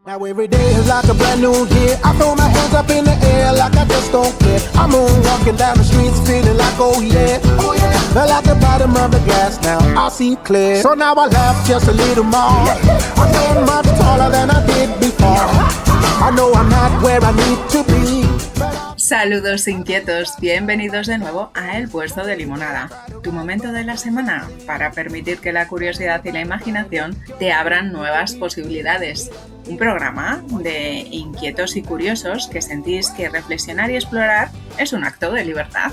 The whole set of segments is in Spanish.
Now every day is like a brand new year. I throw my hands up in the air like I just don't care. I'm walking down the streets feeling like oh yeah. Fell at the bottom of the glass, now I see clear. So now I laugh just a little more. I'm so much taller than I did before. I know I'm not where I need to be. Saludos inquietos, bienvenidos de nuevo a El Puesto de Limonada, tu momento de la semana para permitir que la curiosidad y la imaginación te abran nuevas posibilidades. Un programa de inquietos y curiosos que sentís que reflexionar y explorar es un acto de libertad.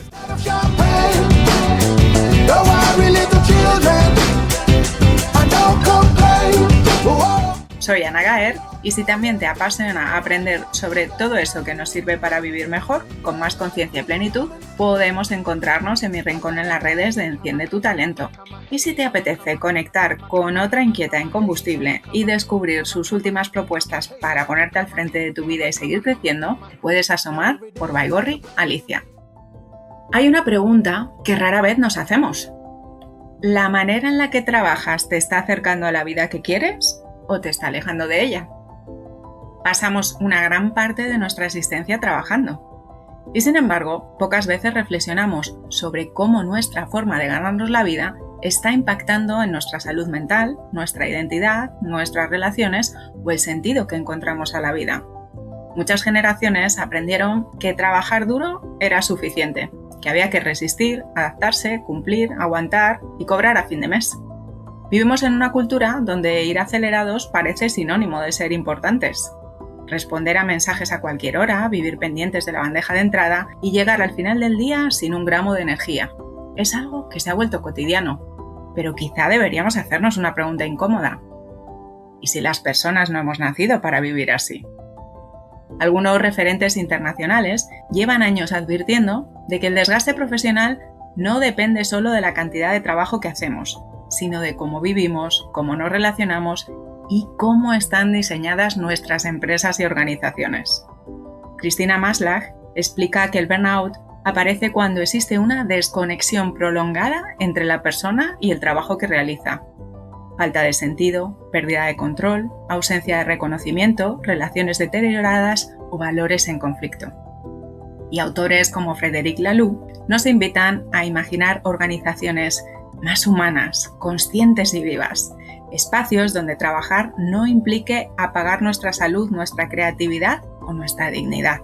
Soy Ana Gaer y si también te apasiona aprender sobre todo eso que nos sirve para vivir mejor, con más conciencia y plenitud, podemos encontrarnos en mi rincón en las redes de Enciende tu Talento. Y si te apetece conectar con otra inquieta en combustible y descubrir sus últimas propuestas para ponerte al frente de tu vida y seguir creciendo, te puedes asomar por Baigorri Alicia. Hay una pregunta que rara vez nos hacemos. ¿La manera en la que trabajas te está acercando a la vida que quieres o te está alejando de ella? Pasamos una gran parte de nuestra existencia trabajando. Y sin embargo, pocas veces reflexionamos sobre cómo nuestra forma de ganarnos la vida está impactando en nuestra salud mental, nuestra identidad, nuestras relaciones o el sentido que encontramos a la vida. Muchas generaciones aprendieron que trabajar duro era suficiente, que había que resistir, adaptarse, cumplir, aguantar y cobrar a fin de mes. Vivimos en una cultura donde ir acelerados parece sinónimo de ser importantes. Responder a mensajes a cualquier hora, vivir pendientes de la bandeja de entrada y llegar al final del día sin un gramo de energía. Es algo que se ha vuelto cotidiano, pero quizá deberíamos hacernos una pregunta incómoda. ¿Y si las personas no hemos nacido para vivir así? Algunos referentes internacionales llevan años advirtiendo de que el desgaste profesional no depende solo de la cantidad de trabajo que hacemos, sino de cómo vivimos, cómo nos relacionamos y cómo están diseñadas nuestras empresas y organizaciones. Cristina Maslach explica que el burnout aparece cuando existe una desconexión prolongada entre la persona y el trabajo que realiza. Falta de sentido, pérdida de control, ausencia de reconocimiento, relaciones deterioradas o valores en conflicto. Y autores como Frédéric Laloux nos invitan a imaginar organizaciones más humanas, conscientes y vivas, espacios donde trabajar no implique apagar nuestra salud, nuestra creatividad o nuestra dignidad.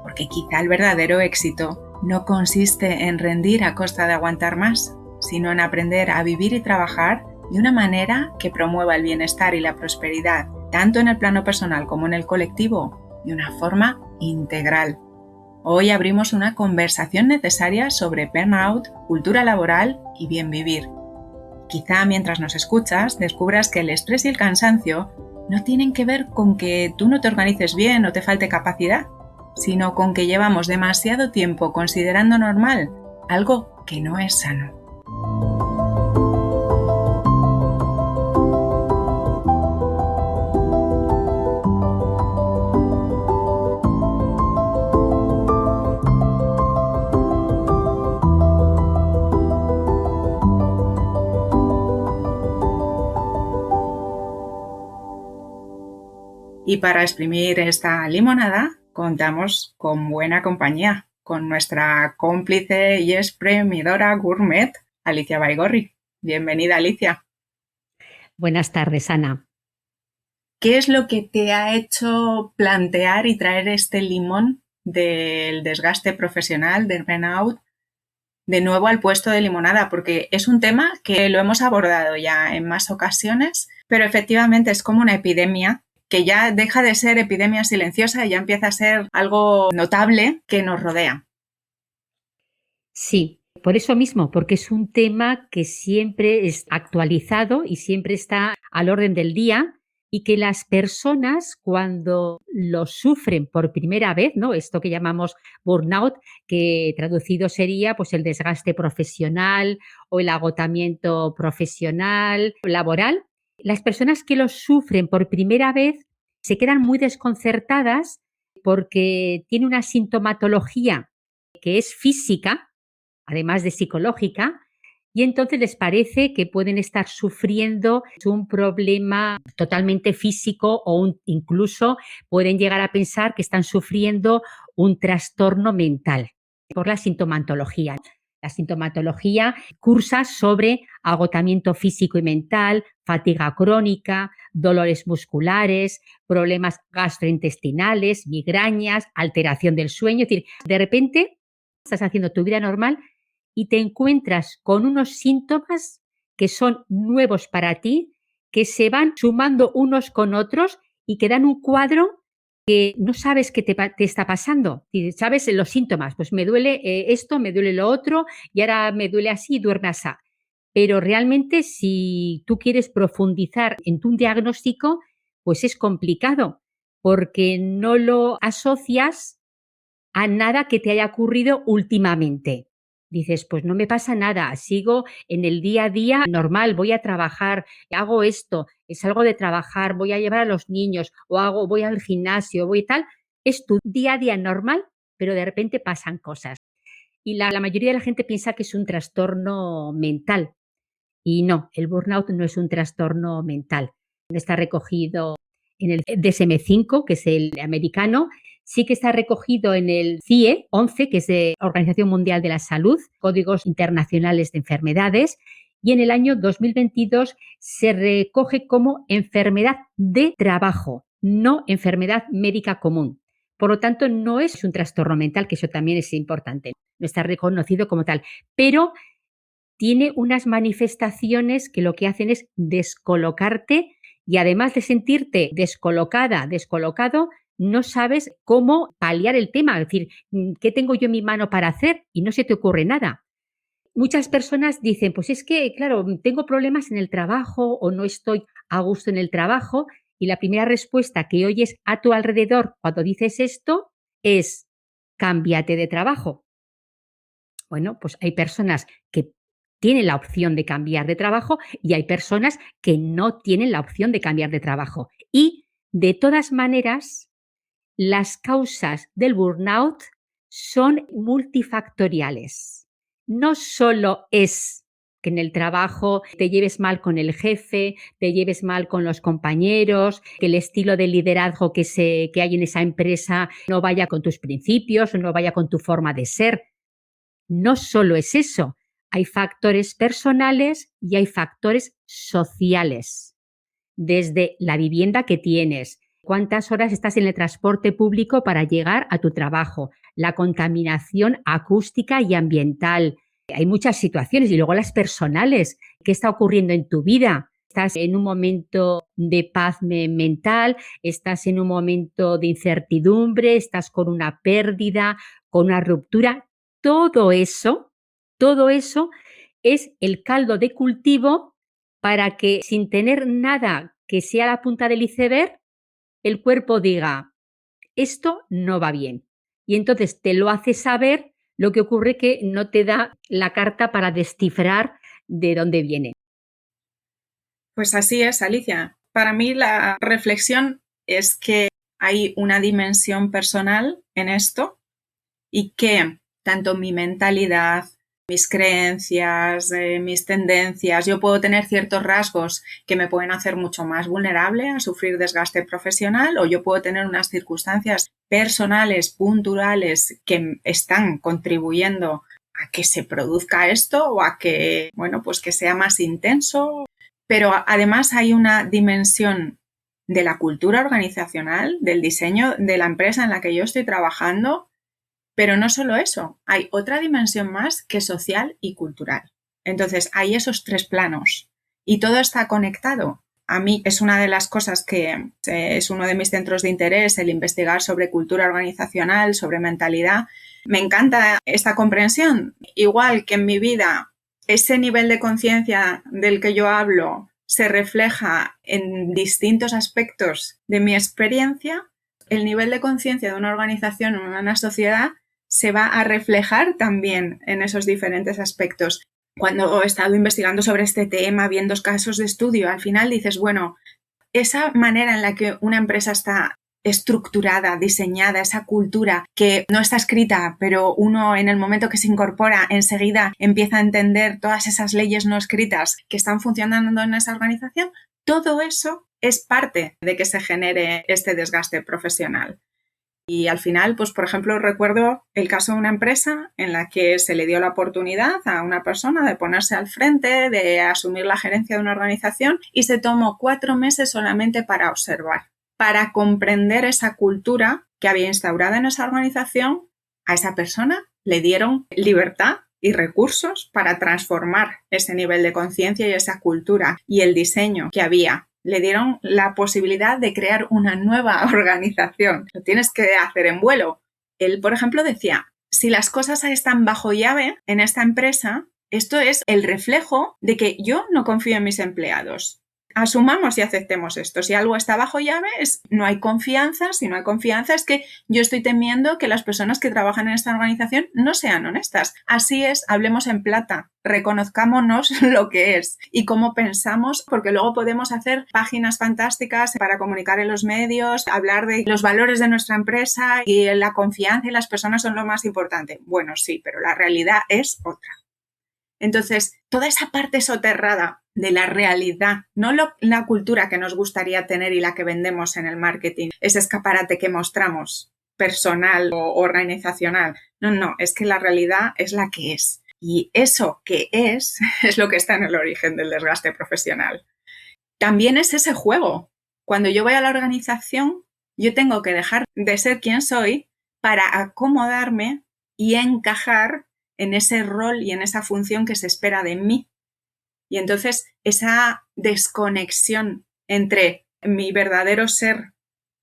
Porque quizá el verdadero éxito no consiste en rendir a costa de aguantar más, sino en aprender a vivir y trabajar de una manera que promueva el bienestar y la prosperidad, tanto en el plano personal como en el colectivo, de una forma integral. Hoy abrimos una conversación necesaria sobre burnout, cultura laboral y bien vivir. Quizá mientras nos escuchas descubras que el estrés y el cansancio no tienen que ver con que tú no te organices bien o te falte capacidad, sino con que llevamos demasiado tiempo considerando normal algo que no es sano. Y para exprimir esta limonada, contamos con buena compañía, con nuestra cómplice y exprimidora gourmet, Alicia Baigorri. Bienvenida, Alicia. Buenas tardes, Ana. ¿Qué es lo que te ha hecho plantear y traer este limón del desgaste profesional, del burnout, de nuevo al puesto de limonada? Porque es un tema que lo hemos abordado ya en más ocasiones, pero efectivamente es como una epidemia que ya deja de ser epidemia silenciosa y ya empieza a ser algo notable que nos rodea. Sí, por eso mismo, porque es un tema que siempre es actualizado y siempre está al orden del día y que las personas cuando lo sufren por primera vez, ¿no? Esto que llamamos burnout, que traducido sería pues el desgaste profesional o el agotamiento profesional, laboral. Las personas que lo sufren por primera vez se quedan muy desconcertadas porque tiene una sintomatología que es física, además de psicológica, y entonces les parece que pueden estar sufriendo un problema totalmente físico o incluso pueden llegar a pensar que están sufriendo un trastorno mental por la sintomatología. La sintomatología cursa sobre agotamiento físico y mental, fatiga crónica, dolores musculares, problemas gastrointestinales, migrañas, alteración del sueño. Es decir, de repente estás haciendo tu vida normal y te encuentras con unos síntomas que son nuevos para ti, que se van sumando unos con otros y que dan un cuadro que no sabes qué te está pasando. Sabes los síntomas, pues me duele esto, me duele lo otro y ahora me duele así y duerme así. Pero realmente si tú quieres profundizar en tu diagnóstico, pues es complicado porque no lo asocias a nada que te haya ocurrido últimamente. Dices, pues no me pasa nada, sigo en el día a día normal, voy a trabajar, hago esto, salgo de trabajar, voy a llevar a los niños o voy al gimnasio, voy tal. Es tu día a día normal, pero de repente pasan cosas. Y la mayoría de la gente piensa que es un trastorno mental. Y no, el burnout no es un trastorno mental. No está recogido en el DSM-5, que es el americano, sí que está recogido en el CIE 11, que es de Organización Mundial de la Salud, Códigos Internacionales de Enfermedades, y en el año 2022 se recoge como enfermedad de trabajo, no enfermedad médica común. Por lo tanto, no es un trastorno mental, que eso también es importante, no está reconocido como tal, pero tiene unas manifestaciones que lo que hacen es descolocarte y además de sentirte descolocada, descolocado, no sabes cómo paliar el tema, es decir, ¿qué tengo yo en mi mano para hacer? Y no se te ocurre nada. Muchas personas dicen, pues es que, claro, tengo problemas en el trabajo o no estoy a gusto en el trabajo y la primera respuesta que oyes a tu alrededor cuando dices esto es, cámbiate de trabajo. Bueno, pues hay personas que tienen la opción de cambiar de trabajo y hay personas que no tienen la opción de cambiar de trabajo. Y de todas maneras, las causas del burnout son multifactoriales. No solo es que en el trabajo te lleves mal con el jefe, te lleves mal con los compañeros, que el estilo de liderazgo que hay en esa empresa no vaya con tus principios o no vaya con tu forma de ser. No solo es eso, hay factores personales y hay factores sociales. Desde la vivienda que tienes, cuántas horas estás en el transporte público para llegar a tu trabajo, la contaminación acústica y ambiental. Hay muchas situaciones y luego las personales. ¿Qué está ocurriendo en tu vida? ¿Estás en un momento de paz mental? ¿Estás en un momento de incertidumbre? ¿Estás con una pérdida, con una ruptura? Todo eso es el caldo de cultivo para que sin tener nada que sea la punta del iceberg, el cuerpo diga, esto no va bien. Y entonces te lo hace saber, lo que ocurre que no te da la carta para descifrar de dónde viene. Pues así es, Alicia. Para mí la reflexión es que hay una dimensión personal en esto y que tanto mi mentalidad, mis creencias, mis tendencias, yo puedo tener ciertos rasgos que me pueden hacer mucho más vulnerable a sufrir desgaste profesional o yo puedo tener unas circunstancias personales, puntuales, que están contribuyendo a que se produzca esto o a que, bueno, pues que sea más intenso. Pero además hay una dimensión de la cultura organizacional, del diseño de la empresa en la que yo estoy trabajando. Pero no solo eso, hay otra dimensión más que social y cultural. Entonces, hay esos tres planos y todo está conectado. A mí es una de las cosas que es uno de mis centros de interés, el investigar sobre cultura organizacional, sobre mentalidad. Me encanta esta comprensión. Igual que en mi vida, ese nivel de conciencia del que yo hablo se refleja en distintos aspectos de mi experiencia, el nivel de conciencia de una organización o una sociedad se va a reflejar también en esos diferentes aspectos. Cuando he estado investigando sobre este tema, viendo casos de estudio, al final dices, bueno, esa manera en la que una empresa está estructurada, diseñada, esa cultura que no está escrita, pero uno en el momento que se incorpora enseguida empieza a entender todas esas leyes no escritas que están funcionando en esa organización, todo eso es parte de que se genere este desgaste profesional. Y al final, pues por ejemplo, recuerdo el caso de una empresa en la que se le dio la oportunidad a una persona de ponerse al frente, de asumir la gerencia de una organización y se tomó 4 meses solamente para observar, para comprender esa cultura que había instaurado en esa organización. A esa persona le dieron libertad y recursos para transformar ese nivel de conciencia y esa cultura y el diseño que había. Le dieron la posibilidad de crear una nueva organización. Lo tienes que hacer en vuelo. Él, por ejemplo, decía, si las cosas están bajo llave en esta empresa, esto es el reflejo de que yo no confío en mis empleados. Asumamos y aceptemos esto. Si algo está bajo llave, no hay confianza. Si no hay confianza, es que yo estoy temiendo que las personas que trabajan en esta organización no sean honestas. Así es, hablemos en plata. Reconozcámonos lo que es y cómo pensamos, porque luego podemos hacer páginas fantásticas para comunicar en los medios, hablar de los valores de nuestra empresa y la confianza y las personas son lo más importante. Bueno, sí, pero la realidad es otra. Entonces, toda esa parte soterrada de la realidad, no la cultura que nos gustaría tener y la que vendemos en el marketing, ese escaparate que mostramos personal o organizacional. No, es que la realidad es la que es. Y eso que es lo que está en el origen del desgaste profesional. También es ese juego. Cuando yo voy a la organización, yo tengo que dejar de ser quien soy para acomodarme y encajar en ese rol y en esa función que se espera de mí. Y entonces esa desconexión entre mi verdadero ser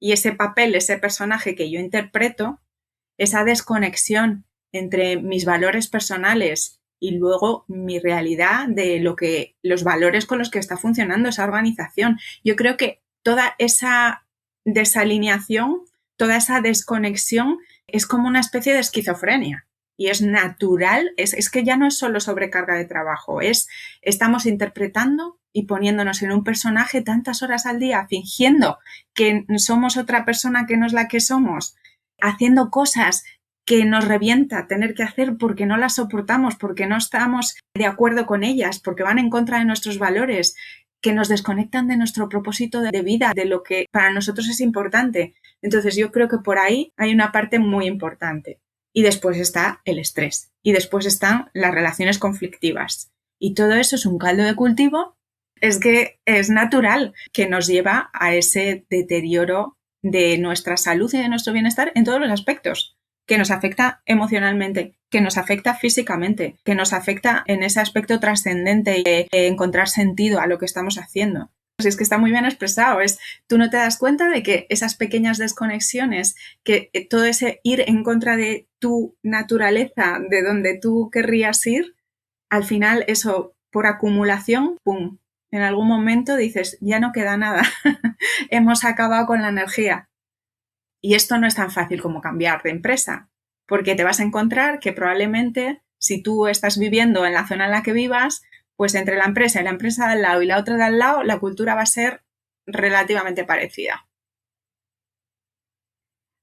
y ese papel, ese personaje que yo interpreto, esa desconexión entre mis valores personales y luego mi realidad de los valores con los que está funcionando esa organización. Yo creo que toda esa desalineación, toda esa desconexión es como una especie de esquizofrenia. Y es natural, es que ya no es solo sobrecarga de trabajo, estamos interpretando y poniéndonos en un personaje tantas horas al día, fingiendo que somos otra persona que no es la que somos, haciendo cosas que nos revienta tener que hacer porque no las soportamos, porque no estamos de acuerdo con ellas, porque van en contra de nuestros valores, que nos desconectan de nuestro propósito de vida, de lo que para nosotros es importante. Entonces yo creo que por ahí hay una parte muy importante. Y después está el estrés. Y después están las relaciones conflictivas. Y todo eso es un caldo de cultivo. Es que es natural que nos lleva a ese deterioro de nuestra salud y de nuestro bienestar en todos los aspectos. Que nos afecta emocionalmente, que nos afecta físicamente, que nos afecta en ese aspecto trascendente de encontrar sentido a lo que estamos haciendo. Es que está muy bien expresado, tú no te das cuenta de que esas pequeñas desconexiones, que todo ese ir en contra de tu naturaleza, de donde tú querrías ir, al final eso por acumulación, ¡pum! En algún momento dices, ya no queda nada, hemos acabado con la energía. Y esto no es tan fácil como cambiar de empresa, porque te vas a encontrar que probablemente si tú estás viviendo en la zona en la que vivas, pues entre la empresa de al lado y la otra de al lado, la cultura va a ser relativamente parecida.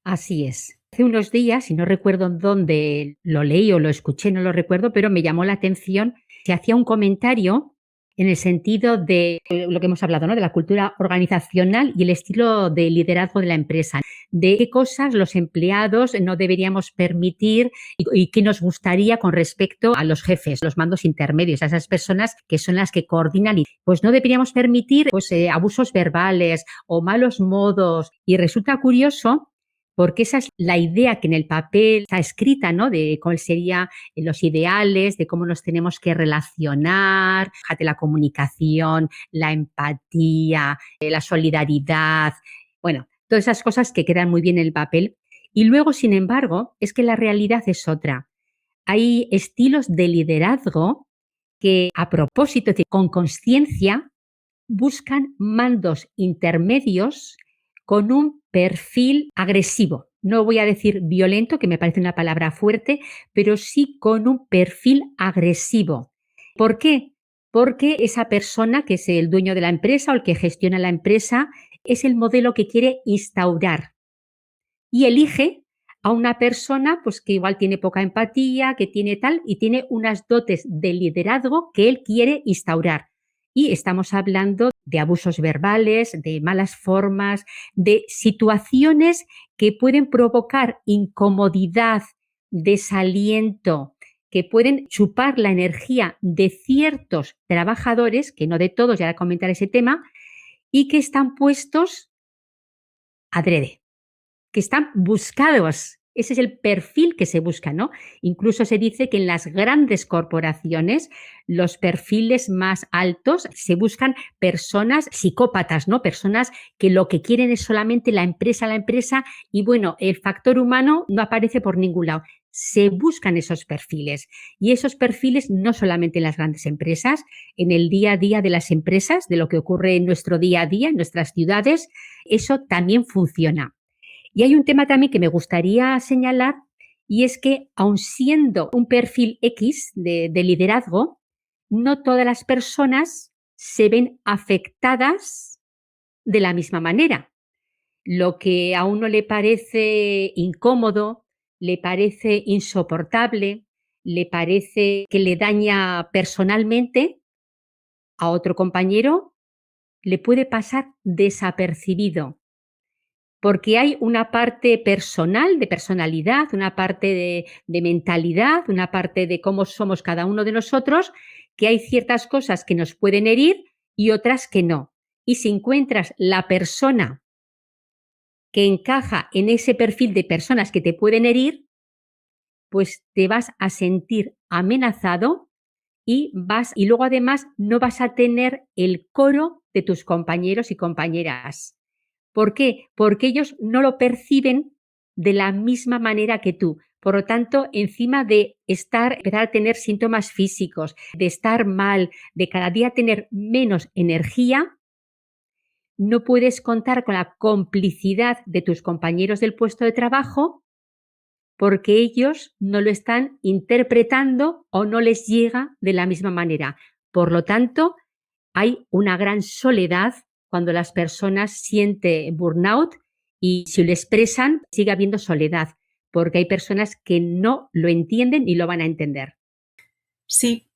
Así es. Hace unos días, y no recuerdo dónde lo leí o lo escuché, no lo recuerdo, pero me llamó la atención, se hacía un comentario en el sentido de lo que hemos hablado, ¿no? De la cultura organizacional y el estilo de liderazgo de la empresa, de qué cosas los empleados no deberíamos permitir y qué nos gustaría con respecto a los jefes, los mandos intermedios, a esas personas que son las que coordinan. Y pues no deberíamos permitir abusos verbales o malos modos. Y resulta curioso porque esa es la idea que en el papel está escrita, ¿no? De cuáles serían los ideales, de cómo nos tenemos que relacionar, fíjate, la comunicación, la empatía, la solidaridad, bueno, todas esas cosas que quedan muy bien en el papel. Y luego, sin embargo, es que la realidad es otra. Hay estilos de liderazgo que, a propósito, con consciencia, buscan mandos intermedios con un perfil agresivo. No voy a decir violento, que me parece una palabra fuerte, pero sí con un perfil agresivo. ¿Por qué? Porque esa persona que es el dueño de la empresa o el que gestiona la empresa es el modelo que quiere instaurar. y elige a una persona pues, que igual tiene poca empatía, que tiene tal, y tiene unas dotes de liderazgo que él quiere instaurar. Y estamos hablando de abusos verbales, de malas formas, de situaciones que pueden provocar incomodidad, desaliento, que pueden chupar la energía de ciertos trabajadores, que no de todos, ya comentaré ese tema, y que están puestos adrede, que están buscados. Ese es el perfil que se busca, ¿no? Incluso se dice que en las grandes corporaciones, los perfiles más altos se buscan personas psicópatas, ¿no? Personas que lo que quieren es solamente la empresa, y bueno, el factor humano no aparece por ningún lado. Se buscan esos perfiles, y esos perfiles no solamente en las grandes empresas, en el día a día de las empresas, de lo que ocurre en nuestro día a día, en nuestras ciudades, eso también funciona. Y hay un tema también que me gustaría señalar, y es que aun siendo un perfil X de liderazgo, no todas las personas se ven afectadas de la misma manera. Lo que a uno le parece incómodo, le parece insoportable, le parece que le daña personalmente, a otro compañero le puede pasar desapercibido. Porque hay una parte personal, de personalidad, una parte de mentalidad, una parte de cómo somos cada uno de nosotros, que hay ciertas cosas que nos pueden herir y otras que no. Y si encuentras la persona que encaja en ese perfil de personas que te pueden herir, pues te vas a sentir amenazado y luego además no vas a tener el coro de tus compañeros y compañeras. ¿Por qué? Porque ellos no lo perciben de la misma manera que tú. Por lo tanto, encima de empezar a tener síntomas físicos, de estar mal, de cada día tener menos energía, no puedes contar con la complicidad de tus compañeros del puesto de trabajo porque ellos no lo están interpretando o no les llega de la misma manera. Por lo tanto, hay una gran soledad cuando las personas sienten burnout, y si lo expresan, sigue habiendo soledad, porque hay personas que no lo entienden ni lo van a entender. Sí,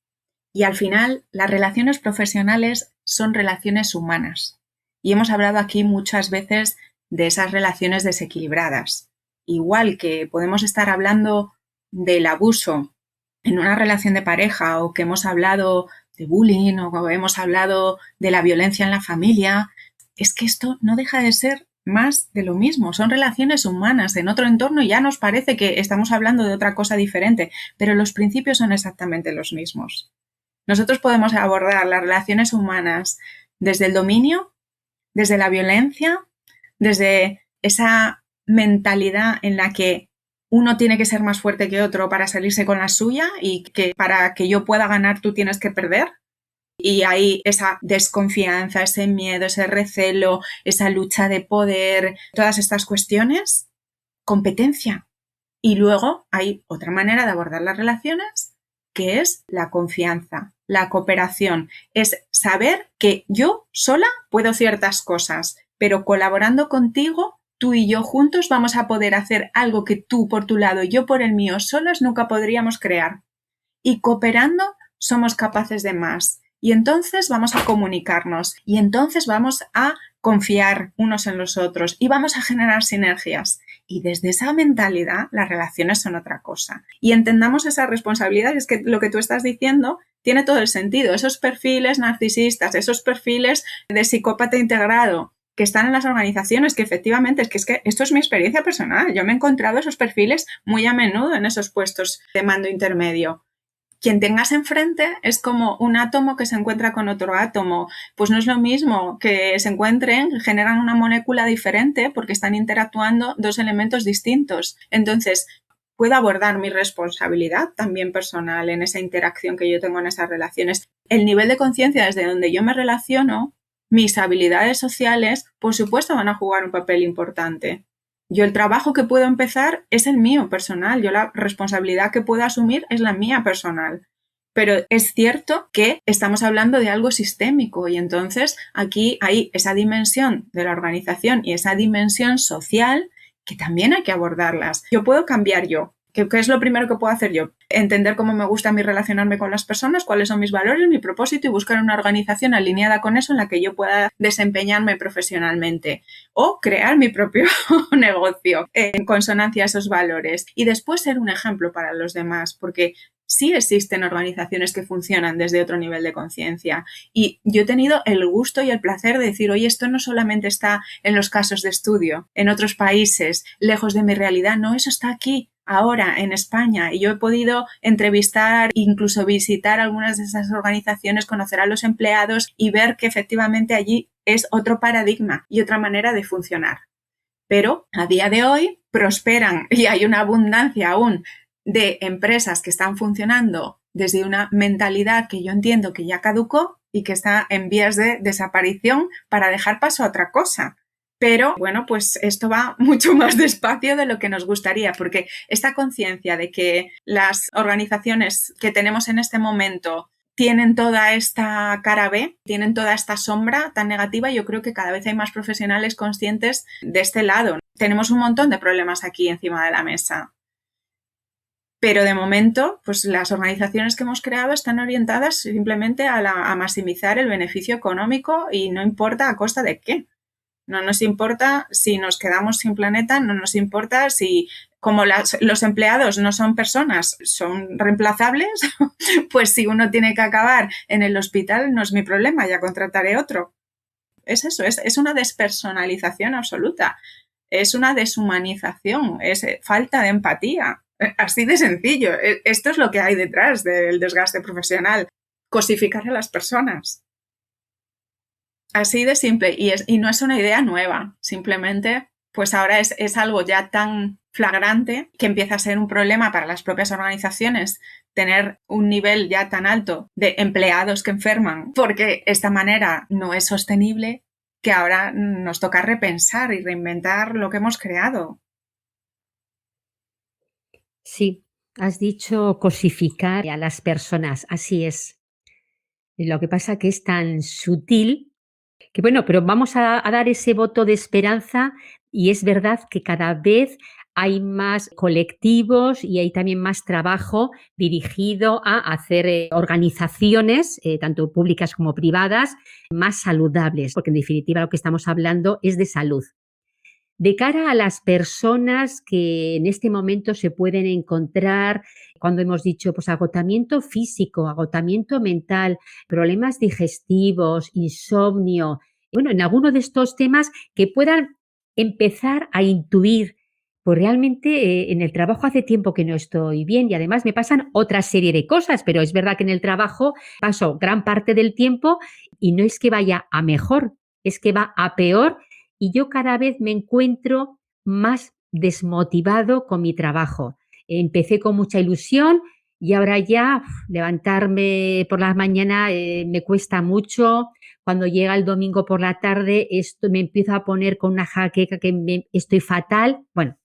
y al final las relaciones profesionales son relaciones humanas. Y hemos hablado aquí muchas veces de esas relaciones desequilibradas. Igual que podemos estar hablando del abuso en una relación de pareja, o que hemos hablado de bullying, o hemos hablado de la violencia en la familia, es que esto no deja de ser más de lo mismo. Son relaciones humanas en otro entorno y ya nos parece que estamos hablando de otra cosa diferente, pero los principios son exactamente los mismos. Nosotros podemos abordar las relaciones humanas desde el dominio, desde la violencia, desde esa mentalidad en la que uno tiene que ser más fuerte que otro para salirse con la suya, y que para que yo pueda ganar tú tienes que perder. Y hay esa desconfianza, ese miedo, ese recelo, esa lucha de poder, todas estas cuestiones, competencia. Y luego hay otra manera de abordar las relaciones, que es la confianza, la cooperación. Es saber que yo sola puedo ciertas cosas, pero colaborando contigo, tú y yo juntos vamos a poder hacer algo que tú por tu lado y yo por el mío solos nunca podríamos crear. Y cooperando somos capaces de más. Y entonces vamos a comunicarnos, y entonces vamos a confiar unos en los otros, y vamos a generar sinergias. Y desde esa mentalidad las relaciones son otra cosa. Y entendamos esa responsabilidad, es que lo que tú estás diciendo tiene todo el sentido. Esos perfiles narcisistas, esos perfiles de psicópata integrado que están en las organizaciones, que efectivamente es que esto es mi experiencia personal. Yo me he encontrado esos perfiles muy a menudo en esos puestos de mando intermedio. Quien tengas enfrente es como un átomo que se encuentra con otro átomo. Pues no es lo mismo que se encuentren, generan una molécula diferente porque están interactuando dos elementos distintos. Entonces, puedo abordar mi responsabilidad también personal en esa interacción que yo tengo en esas relaciones. El nivel de conciencia desde donde yo me relaciono, mis habilidades sociales, por supuesto, van a jugar un papel importante. Yo el trabajo que puedo empezar es el mío personal, yo la responsabilidad que puedo asumir es la mía personal. Pero es cierto que estamos hablando de algo sistémico, y entonces aquí hay esa dimensión de la organización y esa dimensión social que también hay que abordarlas. Yo puedo cambiar yo. ¿Qué es lo primero que puedo hacer yo? Entender cómo me gusta a mí relacionarme con las personas, cuáles son mis valores, mi propósito y buscar una organización alineada con eso en la que yo pueda desempeñarme profesionalmente o crear mi propio negocio en consonancia a esos valores y después ser un ejemplo para los demás, porque sí existen organizaciones que funcionan desde otro nivel de conciencia y yo he tenido el gusto y el placer de decir, oye, esto no solamente está en los casos de estudio, en otros países, lejos de mi realidad, no, eso está aquí. Ahora en España y yo he podido entrevistar, incluso visitar algunas de esas organizaciones, conocer a los empleados y ver que efectivamente allí es otro paradigma y otra manera de funcionar. Pero a día de hoy prosperan y hay una abundancia aún de empresas que están funcionando desde una mentalidad que yo entiendo que ya caducó y que está en vías de desaparición para dejar paso a otra cosa. Pero bueno, pues esto va mucho más despacio de lo que nos gustaría, porque esta conciencia de que las organizaciones que tenemos en este momento tienen toda esta cara B, tienen toda esta sombra tan negativa, yo creo que cada vez hay más profesionales conscientes de este lado. Tenemos un montón de problemas aquí encima de la mesa. Pero de momento, pues las organizaciones que hemos creado están orientadas simplemente a maximizar el beneficio económico y no importa a costa de qué. No nos importa si nos quedamos sin planeta, no nos importa si, como los empleados no son personas, son reemplazables, pues si uno tiene que acabar en el hospital no es mi problema, ya contrataré otro. Es eso, es una despersonalización absoluta, es una deshumanización, es falta de empatía, así de sencillo. Esto es lo que hay detrás del desgaste profesional, cosificar a las personas. Así de simple, y no es una idea nueva, simplemente pues ahora es algo ya tan flagrante que empieza a ser un problema para las propias organizaciones tener un nivel ya tan alto de empleados que enferman, porque esta manera no es sostenible, que ahora nos toca repensar y reinventar lo que hemos creado. Sí, has dicho cosificar a las personas, así es. Lo que pasa que es tan sutil que bueno, pero vamos a dar ese voto de esperanza y es verdad que cada vez hay más colectivos y hay también más trabajo dirigido a hacer organizaciones, tanto públicas como privadas, más saludables, porque en definitiva lo que estamos hablando es de salud. De cara a las personas que en este momento se pueden encontrar, cuando hemos dicho pues agotamiento físico, agotamiento mental, problemas digestivos, insomnio, bueno, en alguno de estos temas que puedan empezar a intuir, pues realmente en el trabajo hace tiempo que no estoy bien y además me pasan otra serie de cosas, pero es verdad que en el trabajo paso gran parte del tiempo y no es que vaya a mejor, es que va a peor y yo cada vez me encuentro más desmotivado con mi trabajo. Empecé con mucha ilusión y ahora ya levantarme por la mañana me cuesta mucho. Cuando llega el domingo por la tarde esto me empiezo a poner con una jaqueca que estoy fatal. Bueno,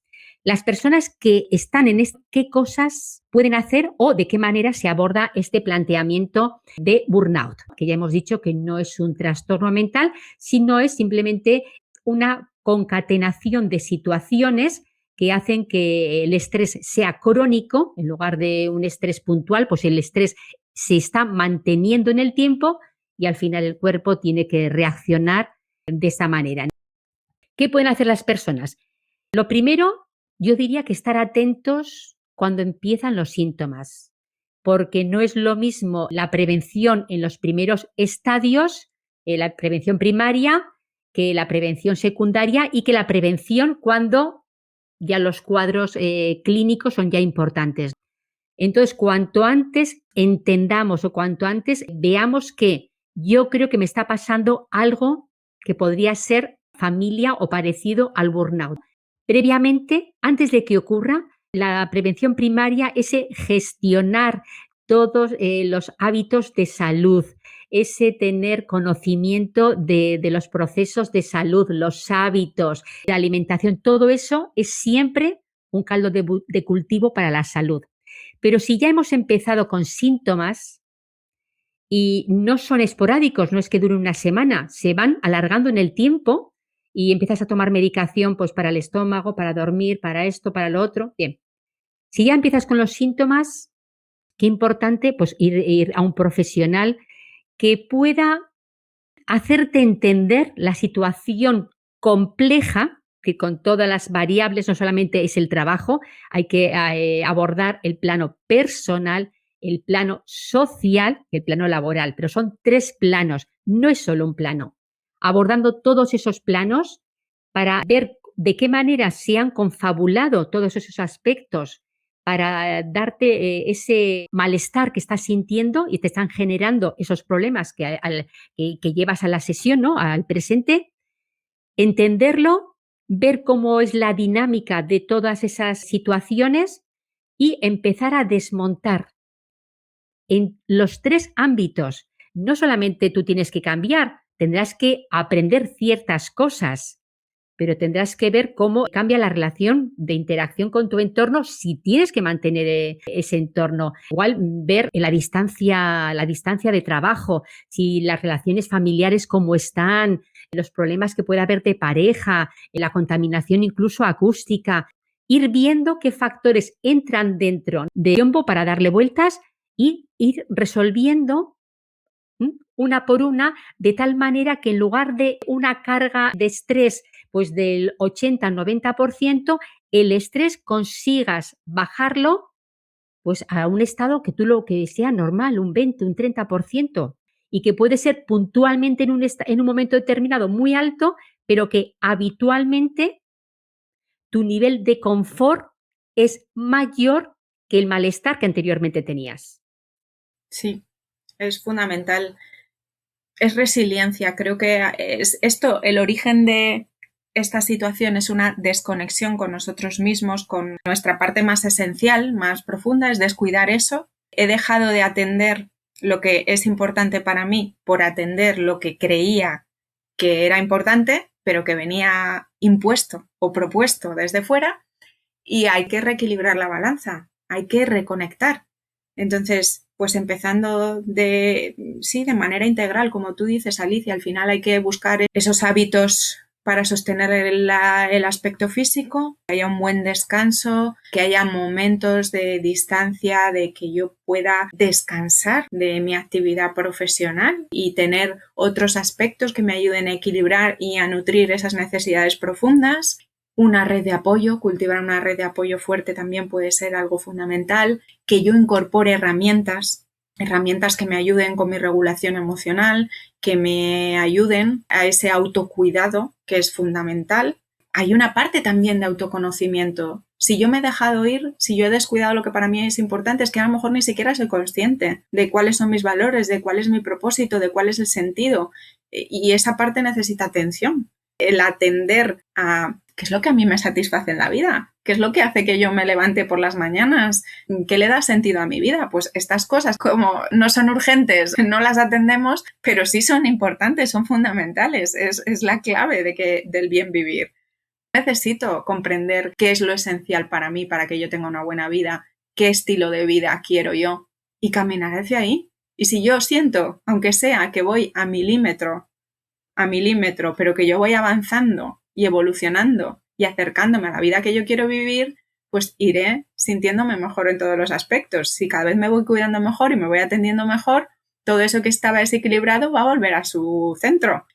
las personas que están en qué cosas pueden hacer o de qué manera se aborda este planteamiento de burnout, que ya hemos dicho que no es un trastorno mental, sino es simplemente una concatenación de situaciones que hacen que el estrés sea crónico en lugar de un estrés puntual, pues el estrés se está manteniendo en el tiempo y al final el cuerpo tiene que reaccionar de esa manera. ¿Qué pueden hacer las personas? Lo primero, yo diría que estar atentos cuando empiezan los síntomas, porque no es lo mismo la prevención en los primeros estadios, la prevención primaria, que la prevención secundaria y que la prevención cuando ya los cuadros clínicos son ya importantes. Entonces, cuanto antes entendamos o cuanto antes veamos que yo creo que me está pasando algo que podría ser familia o parecido al burnout. Previamente, antes de que ocurra, la prevención primaria es gestionar todos los hábitos de salud, ese tener conocimiento de los procesos de salud, los hábitos, la alimentación, todo eso es siempre un caldo de cultivo para la salud. Pero si ya hemos empezado con síntomas y no son esporádicos, no es que duren una semana, se van alargando en el tiempo y empiezas a tomar medicación pues para el estómago, para dormir, para esto, para lo otro. Bien, si ya empiezas con los síntomas, qué importante pues ir a un profesional que pueda hacerte entender la situación compleja, que con todas las variables no solamente es el trabajo, hay que abordar el plano personal, el plano social y el plano laboral, pero son 3 planos, no es solo un plano. Abordando todos esos planos para ver de qué manera se han confabulado todos esos aspectos para darte ese malestar que estás sintiendo y te están generando esos problemas que llevas a la sesión, ¿no? Al presente, entenderlo, ver cómo es la dinámica de todas esas situaciones y empezar a desmontar en los 3 ámbitos. No solamente tú tienes que cambiar, tendrás que aprender ciertas cosas, pero tendrás que ver cómo cambia la relación de interacción con tu entorno si tienes que mantener ese entorno. Igual ver la distancia de trabajo, si las relaciones familiares cómo están, los problemas que puede haber de pareja, la contaminación incluso acústica, ir viendo qué factores entran dentro de tiempo para darle vueltas y ir resolviendo una por una, de tal manera que en lugar de una carga de estrés pues del 80 al 90%, el estrés consigas bajarlo pues a un estado que tú lo que sea normal, un 20, un 30%, y que puede ser puntualmente en un momento determinado muy alto, pero que habitualmente tu nivel de confort es mayor que el malestar que anteriormente tenías. Sí, es fundamental. Es resiliencia. Creo que es esto, el origen de esta situación es una desconexión con nosotros mismos, con nuestra parte más esencial, más profunda, es descuidar eso. He dejado de atender lo que es importante para mí por atender lo que creía que era importante, pero que venía impuesto o propuesto desde fuera, y hay que reequilibrar la balanza, hay que reconectar. Entonces, pues empezando de manera integral, como tú dices, Alicia, al final hay que buscar esos hábitos para sostener el aspecto físico, que haya un buen descanso, que haya momentos de distancia, de que yo pueda descansar de mi actividad profesional y tener otros aspectos que me ayuden a equilibrar y a nutrir esas necesidades profundas. Una red de apoyo, cultivar una red de apoyo fuerte también puede ser algo fundamental, que yo incorpore herramientas que me ayuden con mi regulación emocional, que me ayuden a ese autocuidado que es fundamental. Hay una parte también de autoconocimiento. Si yo me he dejado ir, si yo he descuidado lo que para mí es importante, es que a lo mejor ni siquiera soy consciente de cuáles son mis valores, de cuál es mi propósito, de cuál es el sentido. Y esa parte necesita atención. El atender a qué es lo que a mí me satisface en la vida, qué es lo que hace que yo me levante por las mañanas, qué le da sentido a mi vida. Pues estas cosas, como no son urgentes, no las atendemos, pero sí son importantes, son fundamentales, es la clave del bien vivir. Necesito comprender qué es lo esencial para mí, para que yo tenga una buena vida, qué estilo de vida quiero yo y caminar hacia ahí. Y si yo siento, aunque sea que voy a milímetro, pero que yo voy avanzando y evolucionando y acercándome a la vida que yo quiero vivir, pues iré sintiéndome mejor en todos los aspectos. Si cada vez me voy cuidando mejor y me voy atendiendo mejor, todo eso que estaba desequilibrado va a volver a su centro.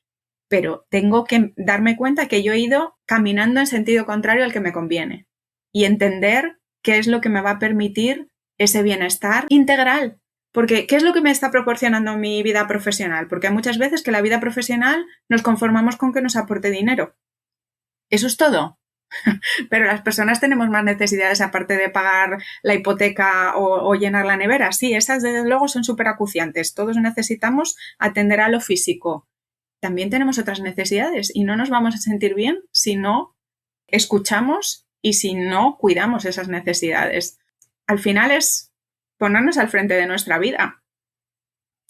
Pero tengo que darme cuenta que yo he ido caminando en sentido contrario al que me conviene y entender qué es lo que me va a permitir ese bienestar integral. Porque, ¿qué es lo que me está proporcionando mi vida profesional? Porque hay muchas veces que la vida profesional nos conformamos con que nos aporte dinero. Eso es todo. Pero las personas tenemos más necesidades aparte de pagar la hipoteca o llenar la nevera. Sí, esas desde luego son súper acuciantes. Todos necesitamos atender a lo físico. También tenemos otras necesidades y no nos vamos a sentir bien si no escuchamos y si no cuidamos esas necesidades. Al final es ponernos al frente de nuestra vida.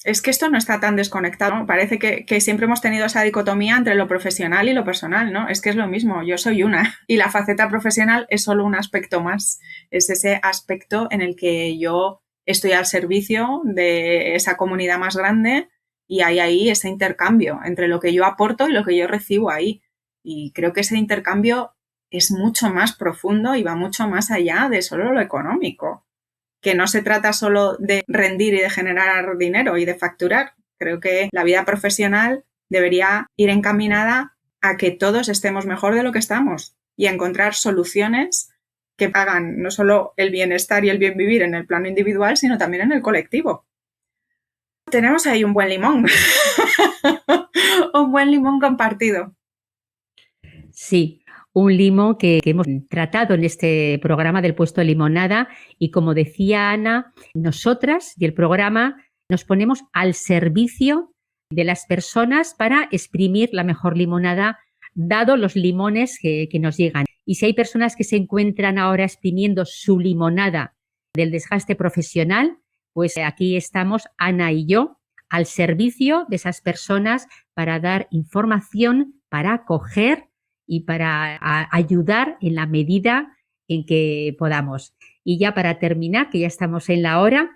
Es que esto no está tan desconectado, ¿no? Parece que siempre hemos tenido esa dicotomía entre lo profesional y lo personal, ¿no? Es que es lo mismo, yo soy una y la faceta profesional es solo un aspecto más, es ese aspecto en el que yo estoy al servicio de esa comunidad más grande y hay ahí ese intercambio entre lo que yo aporto y lo que yo recibo ahí. Y creo que ese intercambio es mucho más profundo y va mucho más allá de solo lo económico, que no se trata solo de rendir y de generar dinero y de facturar. Creo que la vida profesional debería ir encaminada a que todos estemos mejor de lo que estamos y a encontrar soluciones que hagan no solo el bienestar y el bien vivir en el plano individual, sino también en el colectivo. Tenemos ahí un buen limón, un buen limón compartido. Sí, un limón que hemos tratado en este programa del puesto de limonada y como decía Ana, nosotras y el programa nos ponemos al servicio de las personas para exprimir la mejor limonada, dado los limones que nos llegan. Y si hay personas que se encuentran ahora exprimiendo su limonada del desgaste profesional, pues aquí estamos Ana y yo al servicio de esas personas para dar información, para acoger y para ayudar en la medida en que podamos. Y ya para terminar, que ya estamos en la hora,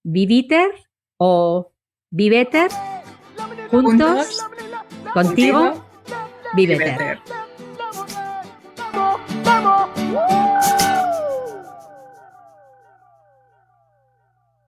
Viviter o Viveter, juntos, contigo, Viveter.